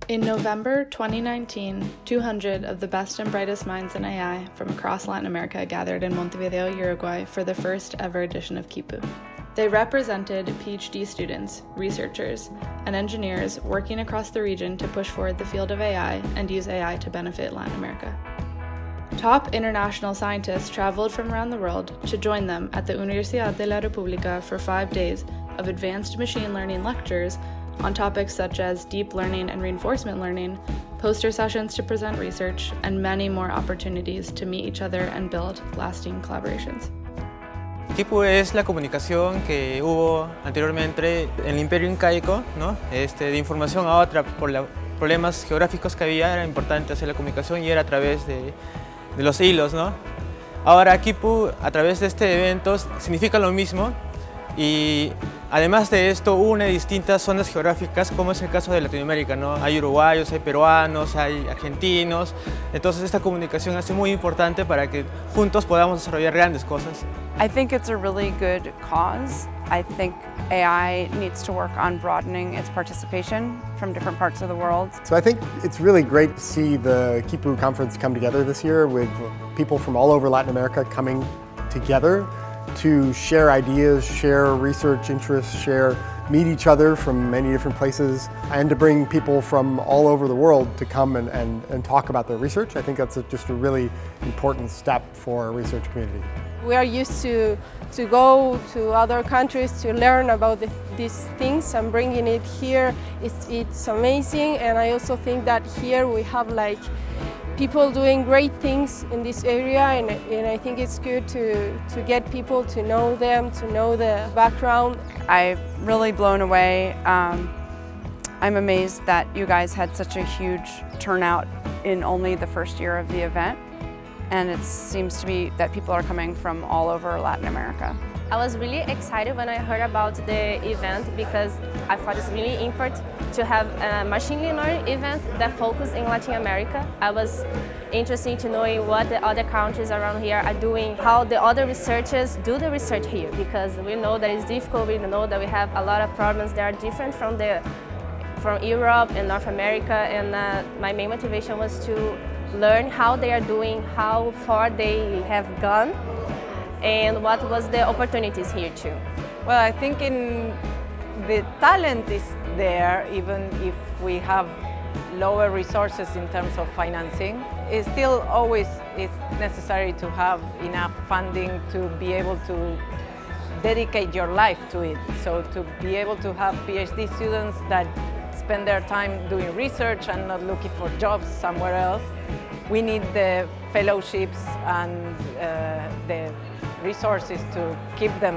In November 2019, 200 of the best and brightest minds in AI from across Latin America gathered in Montevideo, Uruguay for the first ever edition of Khipu. They represented PhD students, researchers, and engineers working across the region to push forward the field of AI and use AI to benefit Latin America. Top international scientists traveled from around the world to join them at the Universidad de la República for 5 days of advanced machine learning lectures on topics such as deep learning and reinforcement learning, poster sessions to present research, and many more opportunities to meet each other and build lasting collaborations. Khipu es la comunicación que hubo anteriormente en el Imperio Incaico, ¿no? De información a otra por los problemas geográficos que había, era importante hacer la comunicación y era a través de los hilos, ¿no? Ahora Khipu, a través de este evento, significa lo mismo. Y además de esto, une distintas zonas geográficas, como es el caso de Latinoamérica, ¿no? Hay uruguayos, hay peruanos, hay argentinos. Entonces esta comunicación es muy importante para que juntos podamos desarrollar grandes cosas. I think it's a really good cause. I think AI needs to work on broadening its participation from different parts of the world. So I think it's really great to see the Khipu conference come together this year with people from all over Latin America coming together to share ideas, share research interests, meet each other from many different places, and to bring people from all over the world to come and talk about their research. I think that's just a really important step for our research community. We are used to go to other countries to learn about these things, and bringing it here, it's amazing. And I also think that here we have people doing great things in this area, and I think it's good to get people to know them, to know the background. I'm really blown away. I'm amazed that you guys had such a huge turnout in only the first year of the event, and it seems to be that people are coming from all over Latin America. I was really excited when I heard about the event because I thought it's really important to have a machine learning event that focuses in Latin America. I was interested to know what the other countries around here are doing, how the other researchers do the research here, because we know that it's difficult, we know that we have a lot of problems that are different from Europe and North America, and my main motivation was to learn how they are doing, how far they have gone, and what was the opportunities here too. Well, I think the talent is there, even if we have lower resources in terms of financing. It still always is necessary to have enough funding to be able to dedicate your life to it. So to be able to have PhD students that spend their time doing research and not looking for jobs somewhere else, we need the fellowships and the resources to keep them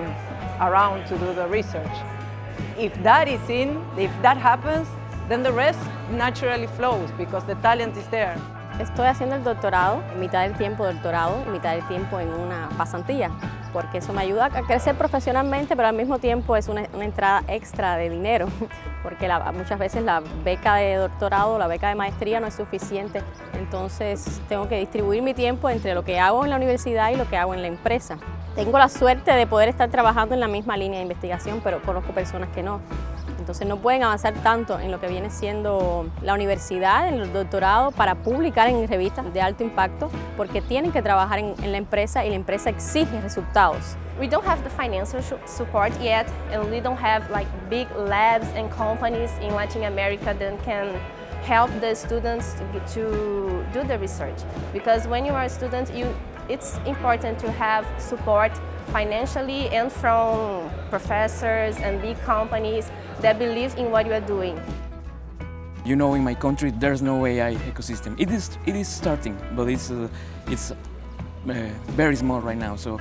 around to do the research. If that happens, then the rest naturally flows because the talent is there. Estoy haciendo el doctorado, mitad del tiempo doctorado y mitad del tiempo en una pasantía, porque eso me ayuda a crecer profesionalmente, pero al mismo tiempo es una entrada extra de dinero, porque muchas veces la beca de doctorado, la beca de maestría no es suficiente, entonces tengo que distribuir mi tiempo entre lo que hago en la universidad y lo que hago en la empresa. Tengo la suerte de poder estar trabajando en la misma línea de investigación, pero conozco personas que no. Entonces no pueden avanzar tanto en lo que viene siendo la universidad, en el doctorado, para publicar en revistas de alto impacto, porque tienen que trabajar en la empresa y la empresa exige resultados. We don't have the financial support yet, and we don't have big labs and companies in Latin America that can help the students to do the research. Because when you are a student, it's important to have support financially and from professors and big companies that believe in what you are doing. You know, in my country there's no AI ecosystem. It is starting, but it's very small right now. So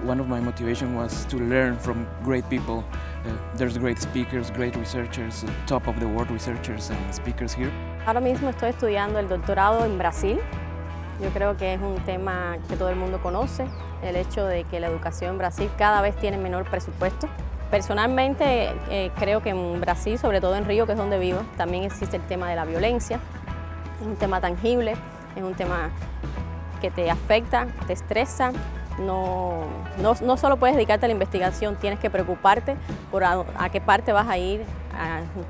one of my motivation was to learn from great people. There's great speakers, great researchers, top of the world researchers and speakers here. Ahora mismo estoy estudiando el doctorado en Brasil. Yo creo que es un tema que todo el mundo conoce, el hecho de que la educación en Brasil cada vez tiene menor presupuesto. Personalmente creo que en Brasil, sobre todo en Río, que es donde vivo, también existe el tema de la violencia. Es un tema tangible, es un tema que te afecta, te estresa no solo puedes dedicarte a la investigación, tienes que preocuparte por a qué parte vas a ir,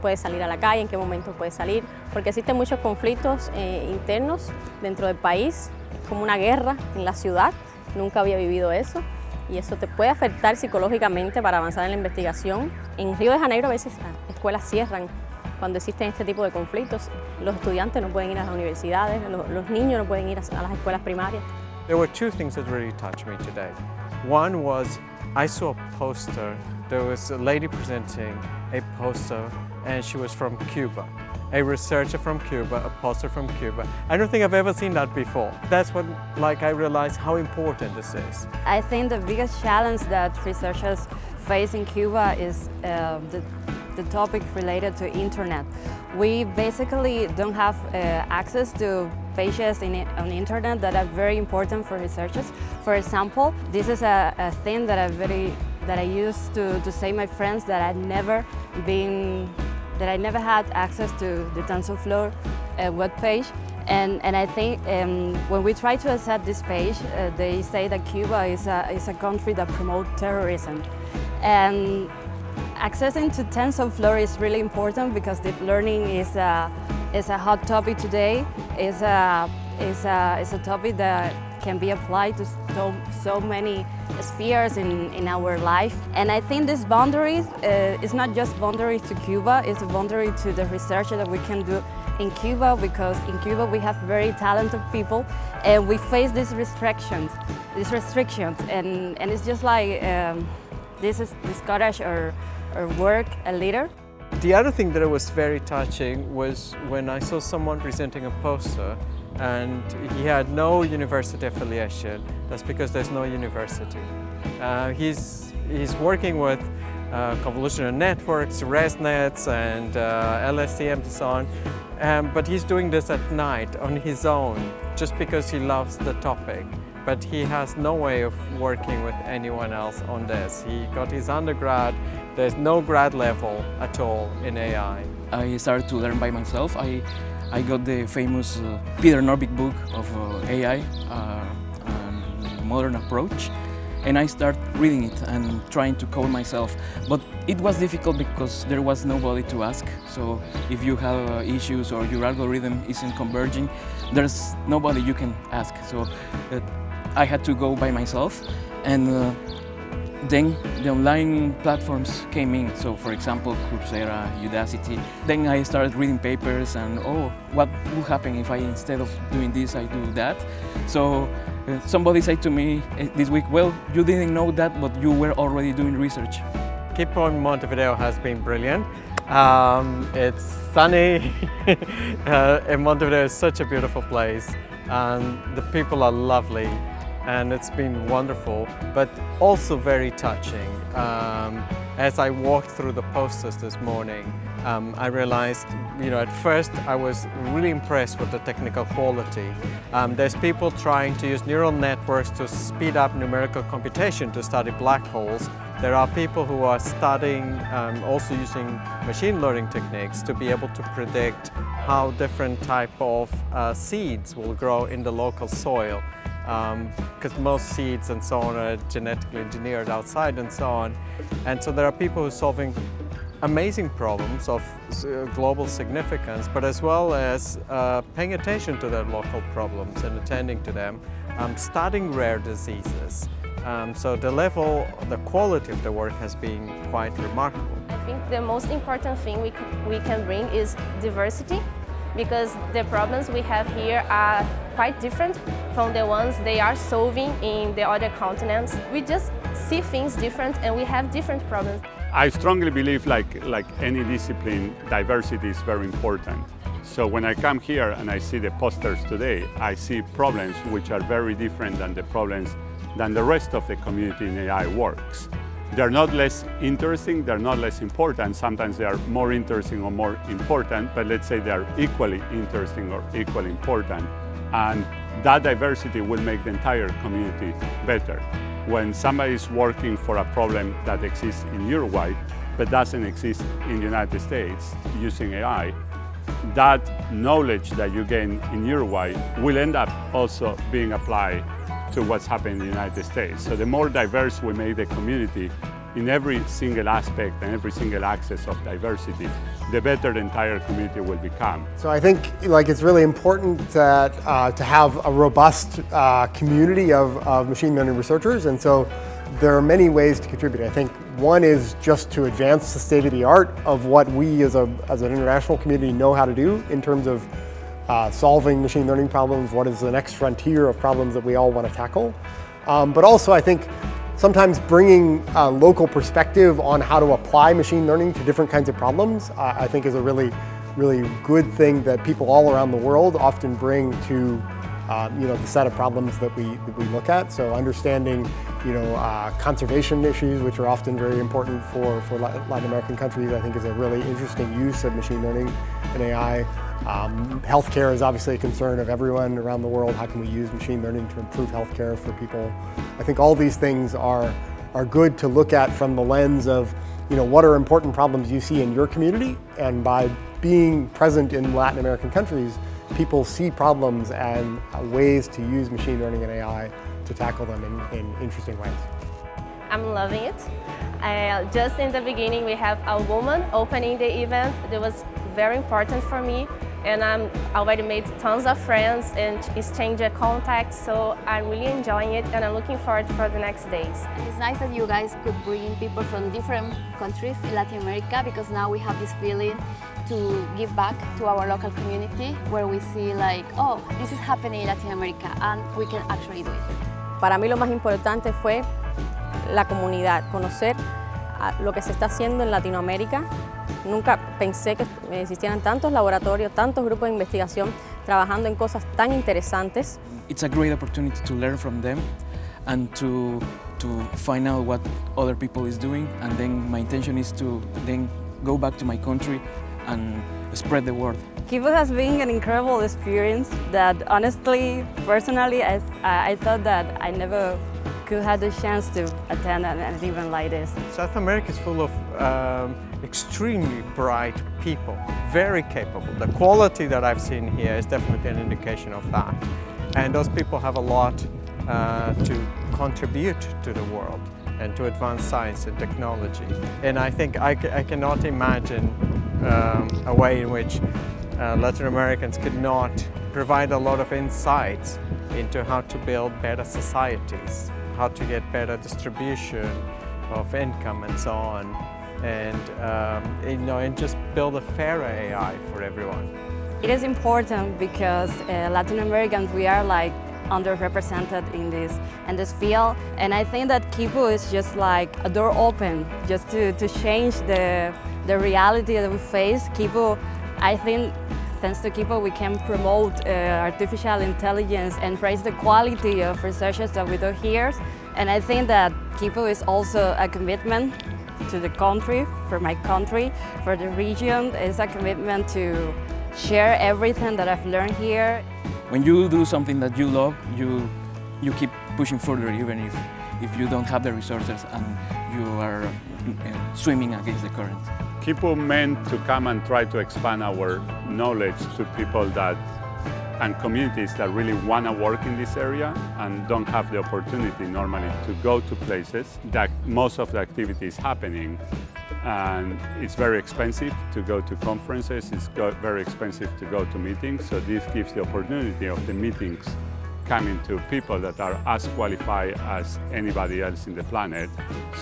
puedes salir a la calle, en qué momento puedes salir, porque existen muchos conflictos internos dentro del país, es como una guerra en la ciudad, nunca había vivido eso y eso te puede afectar psicológicamente para avanzar en la investigación. En Río de Janeiro a veces las escuelas cierran cuando existen este tipo de conflictos, los estudiantes no pueden ir a las universidades, los niños no pueden ir a las escuelas primarias. There were two things that really touched me today. One was I saw a poster. There was a lady presenting a poster and she was from Cuba. A researcher from Cuba, a poster from Cuba. I don't think I've ever seen that before. That's when I realized how important this is. I think the biggest challenge that researchers face in Cuba is the topic related to internet. We basically don't have access to pages on the internet that are very important for researchers. For example, this is a thing that I used to say to my friends that I never had access to the TensorFlow webpage. And I think when we try to accept this page, they say that Cuba is a country that promotes terrorism. And accessing to TensorFlow is really important because deep learning is a hot topic today. It's a topic that can be applied to so many spheres in our life. And I think this boundary is not just boundary to Cuba, it's a boundary to the research that we can do in Cuba, because in Cuba we have very talented people and we face these restrictions and it's just like this discourage or work a leader. The other thing that was very touching was when I saw someone presenting a poster and he had no university affiliation. That's because there's no university. He's working with convolutional networks, ResNets and LSTM and so on. But he's doing this at night on his own just because he loves the topic. But he has no way of working with anyone else on this. He got his undergrad, there's no grad level at all in AI. I started to learn by myself. I got the famous Peter Norvig book of AI, Modern Approach, and I started reading it and trying to code myself. But it was difficult because there was nobody to ask. So if you have issues or your algorithm isn't converging, there's nobody you can ask. So I had to go by myself, and then the online platforms came in. So for example, Coursera, Udacity. Then I started reading papers and, oh, what will happen if instead of doing this, I do that? So somebody said to me this week, well, you didn't know that, but you were already doing research. Khipu in Montevideo has been brilliant. It's sunny, and Montevideo is such a beautiful place, and the people are lovely, and it's been wonderful, but also very touching. As I walked through the posters this morning, I realized, at first I was really impressed with the technical quality. There's people trying to use neural networks to speed up numerical computation to study black holes. There are people who are studying, also using machine learning techniques to be able to predict how different type of seeds will grow in the local soil. Because most seeds and so on are genetically engineered outside and so on. And so there are people who are solving amazing problems of global significance, but as well as paying attention to their local problems and attending to them, studying rare diseases. So the quality of the work has been quite remarkable. I think the most important thing we can bring is diversity, because the problems we have here are quite different from the ones they are solving in the other continents. We just see things different and we have different problems. I strongly believe, like any discipline, diversity is very important. So when I come here and I see the posters today, I see problems which are very different than the rest of the community in AI works. They're not less interesting, they're not less important. Sometimes they are more interesting or more important, but let's say they are equally interesting or equally important. And that diversity will make the entire community better. When somebody is working for a problem that exists in Uruguay, but doesn't exist in the United States using AI, that knowledge that you gain in Uruguay will end up also being applied to what's happening in the United States. So the more diverse we make the community in every single aspect and every single axis of diversity, the better the entire community will become. So I think it's really important that, to have a robust community of machine learning researchers, and so there are many ways to contribute. I think one is just to advance the state of the art of what we as an international community know how to do in terms of solving machine learning problems, what is the next frontier of problems that we all want to tackle. But also I think sometimes bringing a local perspective on how to apply machine learning to different kinds of problems, I think is a really good thing that people all around the world often bring to the set of problems that we look at. So understanding conservation issues, which are often very important for Latin American countries, I think is a really interesting use of machine learning and AI. Healthcare is obviously a concern of everyone around the world. How can we use machine learning to improve healthcare for people? I think all these things are good to look at from the lens of what are important problems you see in your community, and by being present in Latin American countries, people see problems and ways to use machine learning and AI to tackle them in interesting ways. I'm loving it. Just in the beginning, we have a woman opening the event. That was very important for me, and I'm already made tons of friends and exchanged contacts, so I'm really enjoying it, and I'm looking forward for the next days. It's nice that you guys could bring people from different countries in Latin America, because now we have this feeling to give back to our local community, where we see oh, this is happening in Latin America and we can actually do it. Para mí lo más importante fue la comunidad, conocer lo que se está haciendo en Latinoamérica. Nunca pensé que existieran tantos laboratorios, tantos grupos de investigación trabajando en cosas tan interesantes. It's a great opportunity to learn from them and to find out what other people is doing, and then my intention is to then go back to my country and spread the word. Khipu has been an incredible experience that honestly, personally, I thought that I never could have the chance to attend an event like this. South America is full of extremely bright people, very capable. The quality that I've seen here is definitely an indication of that. And those people have a lot to contribute to the world and to advance science and technology. And I think I cannot imagine a way in which Latin Americans could not provide a lot of insights into how to build better societies, how to get better distribution of income and so on, and just build a fairer AI for everyone. It is important because Latin Americans, we are underrepresented in this field, and I think that Khipu is just like a door open just to change the reality that we face. Khipu, I think thanks to Khipu we can promote artificial intelligence and raise the quality of researchers that we do here, and I think that Khipu is also a commitment to the country, for my country, for the region. It's a commitment to share everything that I've learned here. When you do something that you love, you keep pushing further, even if you don't have the resources and you are swimming against the current. Khipu meant to come and try to expand our knowledge to people and communities that really want to work in this area and don't have the opportunity normally to go to places that most of the activity is happening. And it's very expensive to go to conferences, it's very expensive to go to meetings, so this gives the opportunity of the meetings coming to people that are as qualified as anybody else in the planet,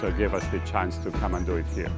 so give us the chance to come and do it here.